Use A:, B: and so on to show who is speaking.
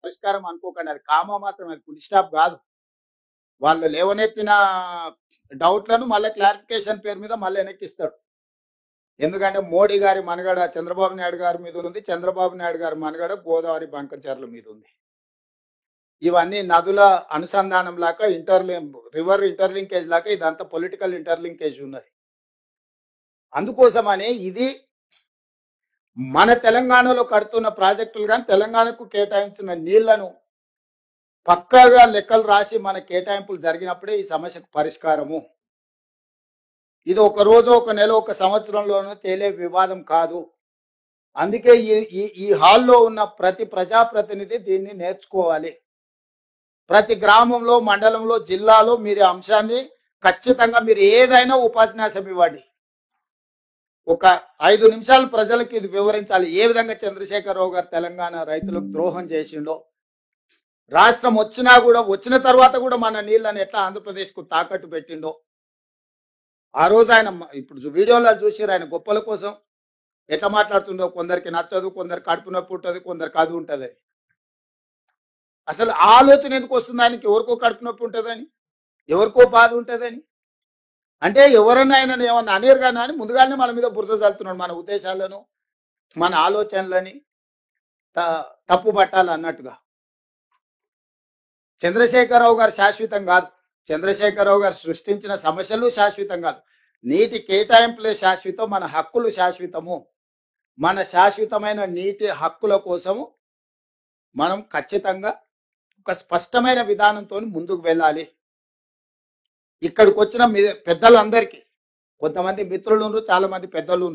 A: పరిష్కారం అనుకోకండి. అది కామా మాత్రం, అది ఫుల్ స్టాప్ కాదు. వాళ్ళు లేవనెత్తిన డౌట్లను మళ్ళీ క్లారిఫికేషన్ పేరు మీద మళ్ళీ వెనక్కిస్తాడు. ఎందుకంటే మోడీ గారి మనగడ చంద్రబాబు నాయుడు గారి మీద ఉంది, చంద్రబాబు నాయుడు గారి మనగడ గోదావరి బంకచర్ల మీద ఉంది. ఇవన్నీ నదుల అనుసంధానం లాగా రివర్ ఇంటర్లింకేజ్ లాగా ఇదంతా పొలిటికల్ ఇంటర్లింకేజ్ ఉన్నది. అందుకోసమనే ఇది మన తెలంగాణలో కడుతున్న ప్రాజెక్టులు కానీ తెలంగాణకు కేటాయించిన నీళ్లను పక్కాగా లెక్కలు రాసి మన కేటాయింపులు జరిగినప్పుడే ఈ సమస్యకు పరిష్కారము. ఇది ఒక రోజు, ఒక నెల, ఒక సంవత్సరంలోనూ తేలే వివాదం కాదు. అందుకే ఈ హాల్లో ఉన్న ప్రతి ప్రజాప్రతినిధి దీన్ని నేర్చుకోవాలి. ప్రతి గ్రామంలో, మండలంలో, జిల్లాలో మీరు అంశాన్ని ఖచ్చితంగా మీరు ఏదైనా ఉపన్యాసం ఇవ్వండి. ఒక 5 నిమిషాలు ప్రజలకు ఇది వివరించాలి. ఏ విధంగా చంద్రశేఖరరావు గారు తెలంగాణ రైతులకు ద్రోహం చేసిండో, రాష్ట్రం వచ్చినా కూడా వచ్చిన తర్వాత కూడా మన నీళ్ళని ఎట్లా ఆంధ్రప్రదేశ్కు తాకట్టు పెట్టిండో. ఆ రోజు ఆయన ఇప్పుడు వీడియోలో చూసిరు ఆయన గొప్పల కోసం ఎట్లా మాట్లాడుతుండో. కొందరికి నచ్చదు, కొందరికి కడుపు నొప్పి ఉంటుంది, కొందరికి అది ఉంటుంది. అసలు ఆలోచన ఎందుకు వస్తుంది ఆయనకి? ఎవరికో కడుపు నొప్పి ఉంటుందని, ఎవరికో బాధ ఉంటుందని. అంటే ఎవరన్నా ఆయన ఏమన్నా అనేరు కానీ అని ముందుగానే మన మీద బురద చల్లుతున్నాడు. మన ఉద్దేశాలను, మన ఆలోచనలని తప్పు పట్టాలి అన్నట్టుగా. చంద్రశేఖరరావు గారు శాశ్వతం కాదు. చంద్రశేఖరరావు గారు సృష్టించిన సమస్యలు శాశ్వతం కాదు. నీటి కేటాయింపులే శాశ్వతం, మన హక్కులు శాశ్వతము. మన శాశ్వతమైన నీటి హక్కుల కోసము మనం ఖచ్చితంగా ఒక స్పష్టమైన విధానంతో ముందుకు వెళ్ళాలి. ఇక్కడికి వచ్చిన పెద్దలందరికీ, కొంతమంది మిత్రులు, చాలా మంది పెద్దలు